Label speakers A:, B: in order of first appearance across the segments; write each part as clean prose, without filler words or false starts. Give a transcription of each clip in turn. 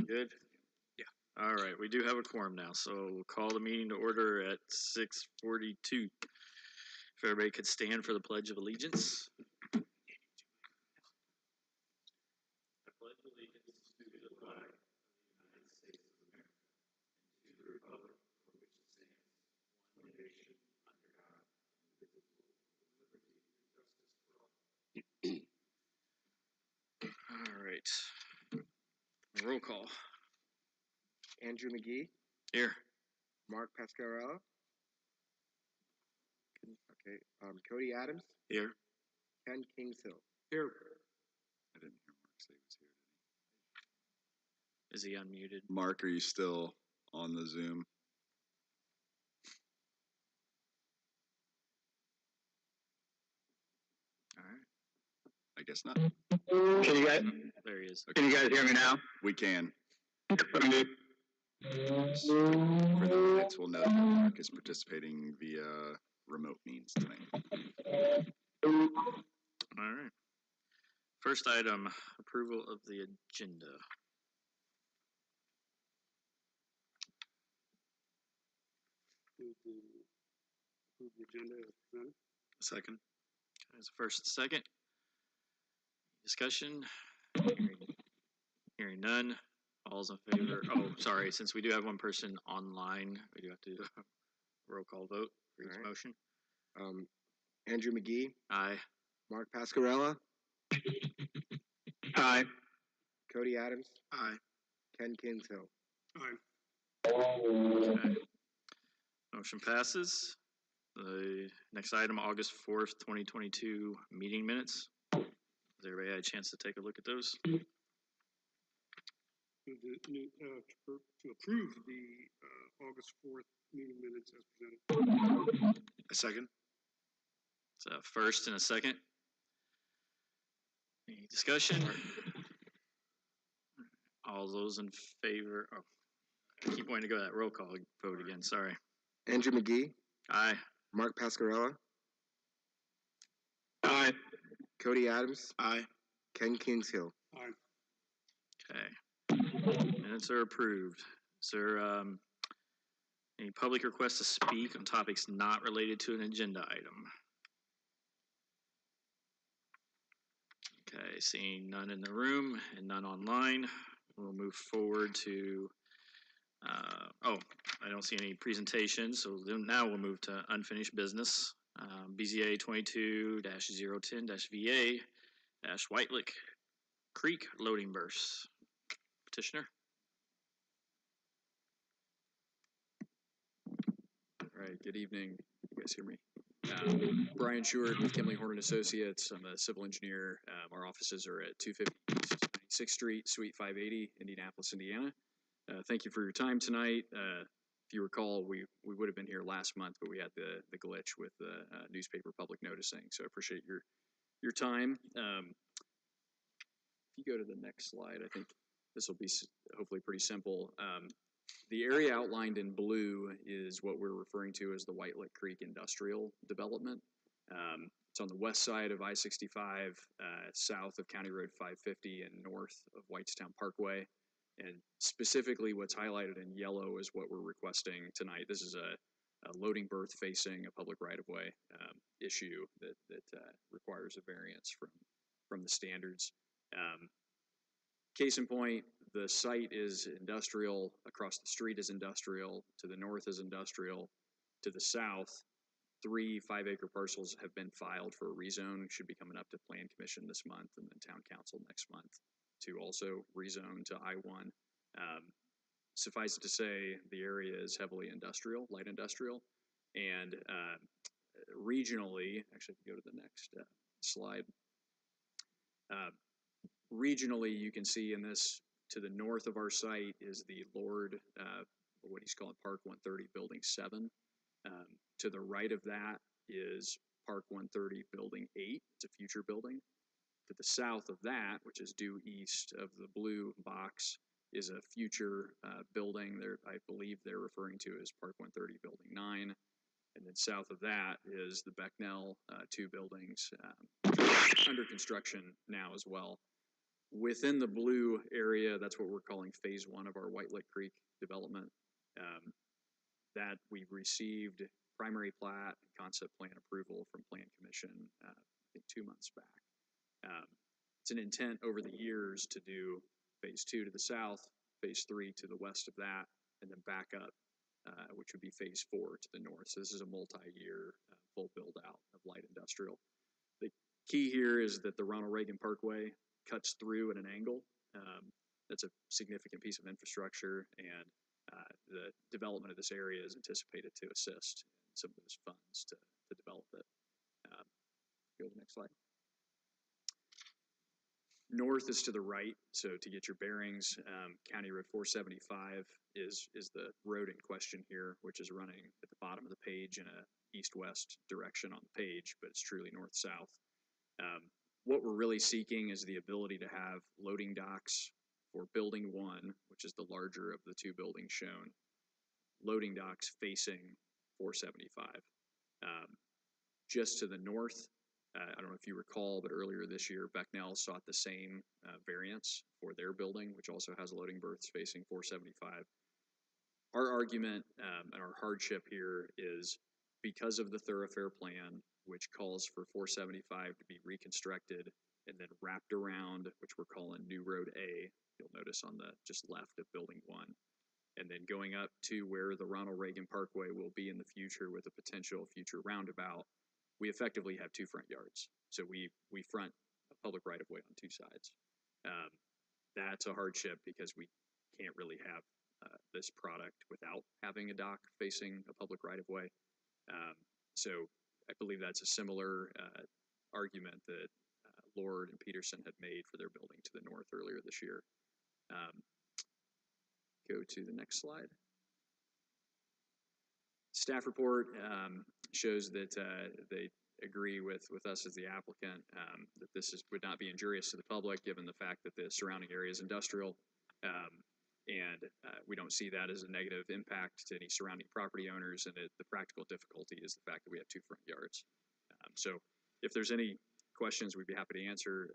A: Good? Yeah. All right, we do have a quorum now, so we'll call the meeting to order at 6:42. If everybody could stand for the Pledge of Allegiance. I pledge allegiance to the flag of the United States of America and to the republic for which it stands, one nation, under God, indivisible, with liberty and justice for all. All right. Roll call.
B: Andrew McGee.
A: Here.
B: Mark Pascarella. Okay. Cody Adams.
A: Here.
B: Ken Kingshill.
A: Here.
C: I didn't hear Mark say he was here, did he?
A: Is he unmuted?
C: Mark, are you still on the Zoom?
A: All right.
C: I guess not.
D: Can you guys?
A: There he is.
D: Can you guys hear me now?
C: We can.
D: I'm good.
C: For the minutes, we'll note that Mark is participating via remote means tonight.
A: All right. First item, approval of the agenda.
E: Approve the agenda as presented.
C: Second.
A: There's a first and second. Discussion? Hearing none. All's in favor. Oh, sorry. Since we do have one person online, we do have to do a roll call vote for each motion.
B: Andrew McGee.
A: Aye.
B: Mark Pascarella.
D: Aye.
B: Cody Adams.
C: Aye.
B: Ken Kingshill.
E: Aye.
A: Okay. Motion passes. The next item, August 4th, 2022 meeting minutes. Has everybody had a chance to take a look at those?
E: To approve the August 4th meeting minutes as presented.
C: A second.
A: It's a first and a second. Any discussion? All those in favor? Oh, I keep wanting to go to that roll call vote again. Sorry.
B: Andrew McGee.
A: Aye.
B: Mark Pascarella.
D: Aye.
B: Cody Adams.
C: Aye.
B: Ken Kingshill.
E: Aye.
A: Okay. Minutes are approved. Is there any public requests to speak on topics not related to an agenda item? Okay, seeing none in the room and none online, we'll move forward to, I don't see any presentations, so then now we'll move to unfinished business. BZA 22-010-VA-White Creek loading burst. Petitioner?
F: All right, good evening. You guys hear me? Brian Sheward with Kimley Horn & Associates. I'm a civil engineer. Our offices are at 250 96th Street, Suite 580, Indianapolis, Indiana. Thank you for your time tonight. If you recall, we would have been here last month, but we had the glitch with the newspaper public noticing, so I appreciate your time. If you go to the next slide, I think this will be hopefully pretty simple. The area outlined in blue is what we're referring to as the White Lick Creek Industrial Development. It's on the west side of I-65, south of County Road 550 and north of Whitestown Parkway. And specifically what's highlighted in yellow is what we're requesting tonight. This is a loading berth facing a public right-of-way issue that requires a variance from the standards. Case in point, the site is industrial, across the street is industrial, to the north is industrial, to the south, 3 5-acre parcels have been filed for a rezone, should be coming up to Plan Commission this month and then Town Council next month to also rezone to I-1. Suffice it to say, the area is heavily industrial, light industrial, and regionally, actually if you go to the next slide, regionally, you can see in this, to the north of our site is the Lord, what he's calling Park 130 Building 7. To the right of that is Park 130 Building 8. It's a future building. To the south of that, which is due east of the blue box, is a future building. I believe they're referring to as Park 130 Building 9. And then south of that is the Becknell 2 buildings under construction now as well. Within the blue area, that's what we're calling phase one of our White Lick Creek development. That we received primary plat and concept plan approval from Plan Commission, I think 2 months back. It's an intent over the years to do phase two to the south, phase three to the west of that, and then back up, which would be phase four to the north. So this is a multi-year full build out of light industrial. The key here is that the Ronald Reagan Parkway cuts through at an angle. That's a significant piece of infrastructure, and the development of this area is anticipated to assist in some of those funds to develop it. Go to the next slide. North is to the right, so to get your bearings, County Road 475 is the road in question here, which is running at the bottom of the page in a east-west direction on the page, but it's truly north-south. What we're really seeking is the ability to have loading docks for building one, which is the larger of the two buildings shown, loading docks facing 475. Just to the north, I don't know if you recall, but earlier this year, Becknell sought the same variance for their building, which also has loading berths facing 475. Our argument and our hardship here is because of the thoroughfare plan, which calls for 475 to be reconstructed and then wrapped around, which we're calling New Road A, you'll notice on the just left of building one, and then going up to where the Ronald Reagan Parkway will be in the future with a potential future roundabout. We effectively have two front yards. So we front a public right-of-way on two sides. That's a hardship because we can't really have this product without having a dock facing a public right-of-way. So I believe that's a similar argument that Lord and Peterson had made for their building to the north earlier this year. Go to the next slide. Staff report shows that they agree with us as the applicant that this would not be injurious to the public given the fact that the surrounding area is industrial, and we don't see that as a negative impact to any surrounding property owners, and the practical difficulty is the fact that we have two front yards. So if there's any questions, we'd be happy to answer.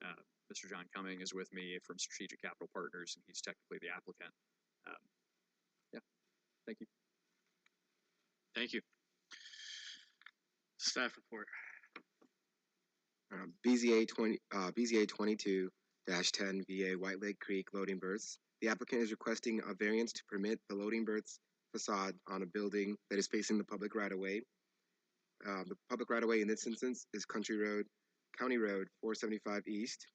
F: Mr. John Cumming is with me from Strategic Capital Partners, and he's technically the applicant. Yeah, thank you.
G: Thank you. Staff report.
B: BZA 22-10 VA White Lake Creek loading berths. The applicant is requesting a variance to permit the loading berths facade on a building that is facing the public right-of-way. The public right-of-way in this instance is County Road 475 East.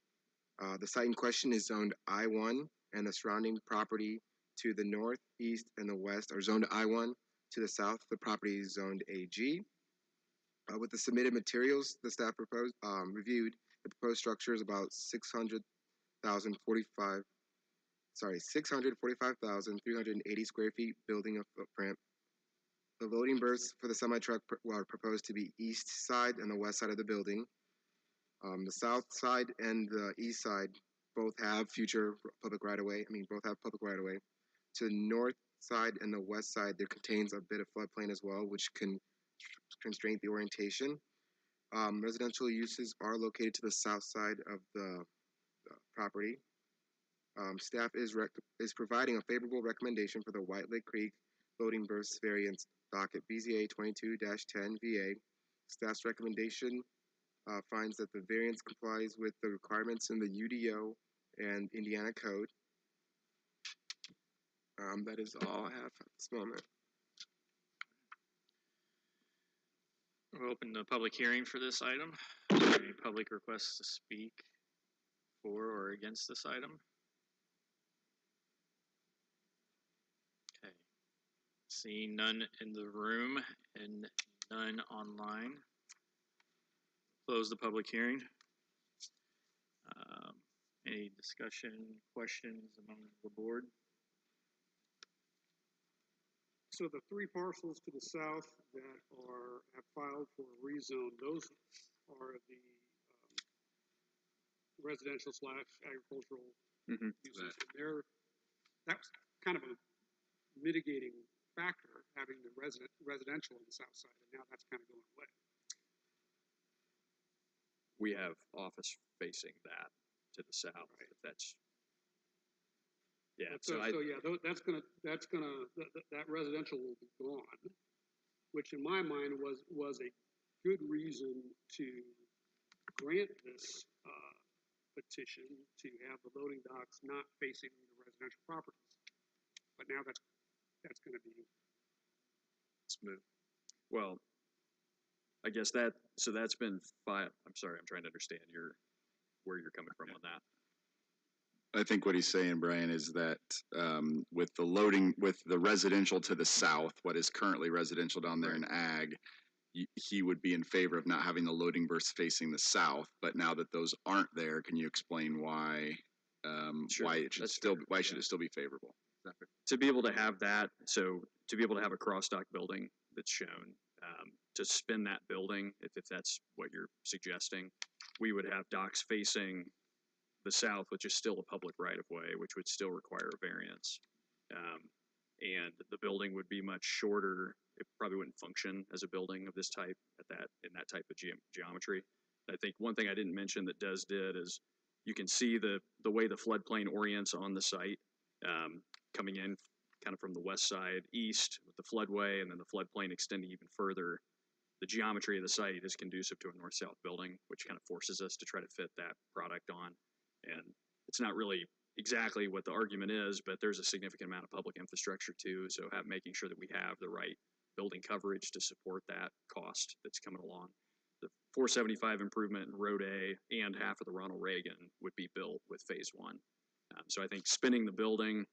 B: The site in question is zoned I-1, and the surrounding property to the north, east, and the west are zoned I-1. To the south, the property is zoned AG. With the submitted materials, the staff reviewed the proposed structure is about 645,380 square feet, building a footprint. The loading berths for the semi-truck are proposed to be east side and the west side of the building. The south side and the east side both have future public right-of-way. Both have public right-of-way. To the north side and the west side, there contains a bit of floodplain as well, which can constrain the orientation. Residential uses are located to the south side of the property. Staff is providing a favorable recommendation for the White Lake Creek loading berths variance docket BZA 22-10 VA. Staff's recommendation finds that the variance complies with the requirements in the UDO and Indiana Code. That is all I have at this moment.
G: We'll open the public hearing for this item. Are there any public requests to speak for or against this item? Okay. Seeing none in the room and none online. Close the public hearing. Any discussion, questions among the board?
E: So the three parcels to the south that have filed for a rezone, those are the residential / agricultural uses. And that's kind of a mitigating factor, having the residential on the south side, and now that's kind of going away.
F: We have office facing that to the south.
E: Right.
F: If that's yeah.
E: So,
F: So I
E: yeah, that residential will be gone, which in my mind was a good reason to grant this, petition to have the loading docks not facing the residential properties. But now that's gonna be,
F: smooth. Well, I guess that so that's been five. I'm sorry. I'm trying to understand where you're coming from on that.
C: I think what he's saying, Brian, is that with the residential to the south, what is currently residential down there in ag, he would be in favor of not having the loading berths facing the south. But now that those aren't there, can you explain why?
F: Sure,
C: why it should
F: that's
C: still
F: fair,
C: why should
F: yeah.
C: it still be favorable?
F: To be able to have that, so to be able to have a cross-dock building that's shown, to spin that building, if that's what you're suggesting, we would have docks facing the south, which is still a public right-of-way, which would still require a variance. And the building would be much shorter. It probably wouldn't function as a building of this type in that type of geometry. I think one thing I didn't mention that did is you can see the way the floodplain orients on the site, coming in kind of from the west side east with the floodway, and then the floodplain extending even further. The geometry of the site is conducive to a north-south building, which kind of forces us to try to fit that product on. And it's not really exactly what the argument is, but there's a significant amount of public infrastructure too. So making sure that we have the right building coverage to support that cost that's coming along. The 475 improvement in Road A and half of the Ronald Reagan would be built with phase one. So I think spinning the building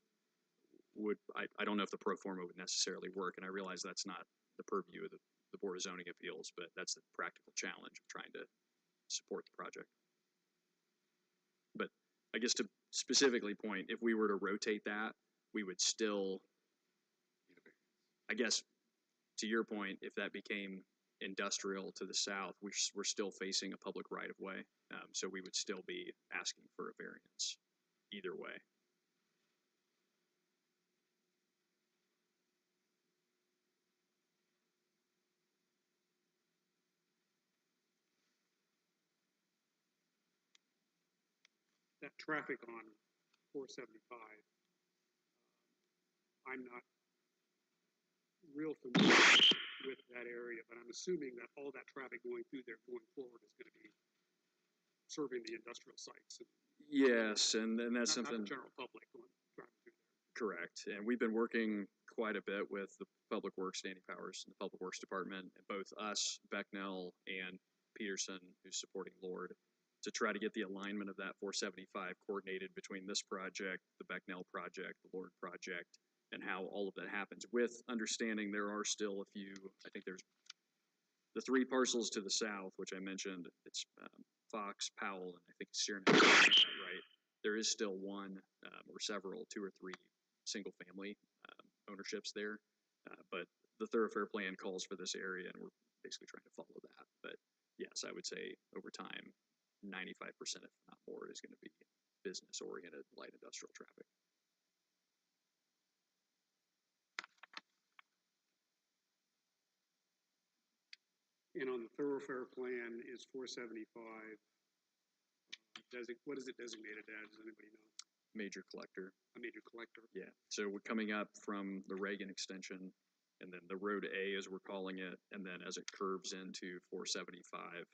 F: I don't know if the pro forma would necessarily work, and I realize that's not the purview of the Board of Zoning Appeals, but that's the practical challenge of trying to support the project. But I guess to specifically point, if we were to rotate that, we would still, I guess, to your point, if that became industrial to the south, we're still facing a public right-of-way, so we would still be asking for a variance either way.
E: that traffic on 475, I'm not real familiar with that area, but I'm assuming that all that traffic going through there going forward is gonna be serving the industrial sites.
F: Yes, and that's
E: Not
F: something.
E: the general public driving through there.
F: Correct, and we've been working quite a bit with the Public Works, Danny Powers, and the Public Works Department, and both us, Becknell, and Peterson, who's supporting Lord, to try to get the alignment of that 475 coordinated between this project, the Becknell project, the Lord project, and how all of that happens, with understanding there are still a few, I think there's the three parcels to the south, which I mentioned, it's Fox, Powell, and I think Searney, right? There is still one or several, two or three single-family ownerships there, but the thoroughfare plan calls for this area, and we're basically trying to follow that. But yes, I would say over time, 95%, if not more, is going to be business-oriented light industrial traffic.
E: And on the thoroughfare plan is 475. What is it designated as? Does anybody know?
F: Major collector.
E: A major collector.
F: Yeah, so we're coming up from the Reagan extension, and then the Road A, as we're calling it, and then as it curves into 475,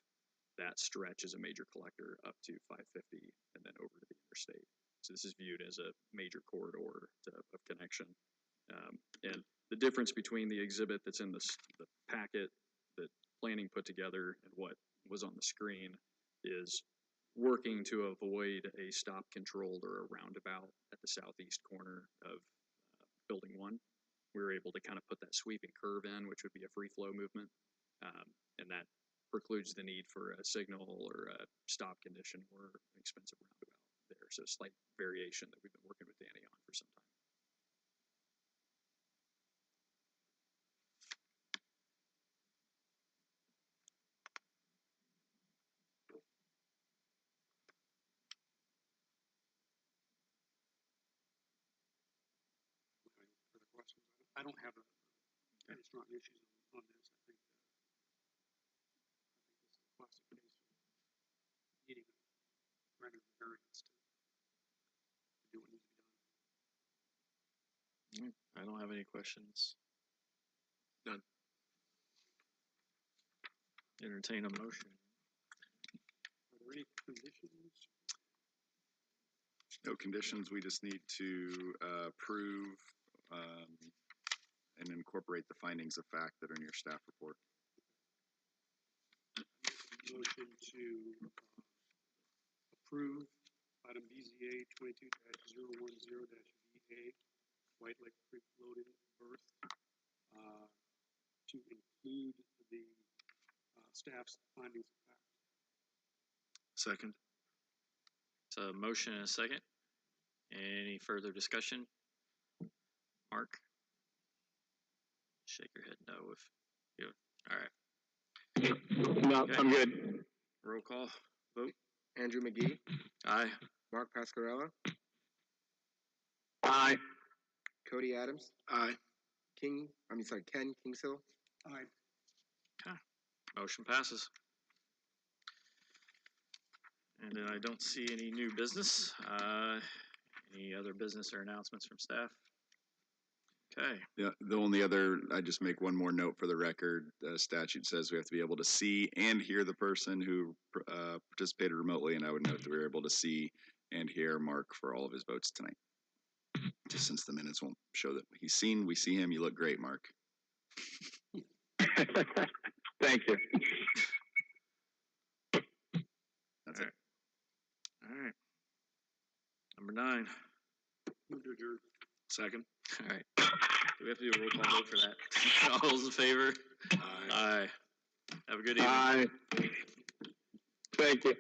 F: that stretch is a major collector up to 550 and then over to the interstate. So this is viewed as a major corridor of connection. And the difference between the exhibit that's in the packet that planning put together and what was on the screen is working to avoid a stop controlled or a roundabout at the southeast corner of building one. We were able to kind of put that sweeping curve in, which would be a free flow movement. And that precludes the need for a signal or a stop condition or an expensive roundabout there. So slight variation that we've been working with Danny on for some time.
E: Further questions? I don't have any strong issues on this. I think this is a classic case of needing granted the variance to do what needs to be done.
G: I don't have any questions.
F: None.
G: Entertain a motion.
E: Are there any conditions?
C: No conditions, we just need to approve and incorporate the findings of fact that are in your staff report.
E: Motion to approve item BZA 22-010-VA, White Lake Creek loading berth, to include the staff's findings of fact.
F: Second.
G: So a motion and a second. Any further discussion? Mark? Shake your head no if you, all right.
D: No,
G: Okay.
D: I'm good.
G: Roll call, vote.
B: Andrew McGee,
G: Aye.
B: Mark Pascarella,
D: Aye.
B: Cody Adams,
F: Aye.
B: Ken Kingshill,
E: Aye.
G: Motion passes. And then I don't see any new business. Any other business or announcements from staff? Okay.
C: Yeah, the only other, I just make one more note for the record. Statute says we have to be able to see and hear the person who participated remotely, and I would note that we were able to see and hear Mark for all of his votes tonight. Just since the minutes won't show that he's seen, we see him. You look great, Mark.
D: Thank you.
C: That's
G: All
C: it.
G: All right. Number 9.
E: Move to adjourn.
F: Second.
G: All right. Do we have to do a roll call vote for that? All those in favor?
F: Aye.
G: Aye. Have a good evening.
D: Aye. Thank you.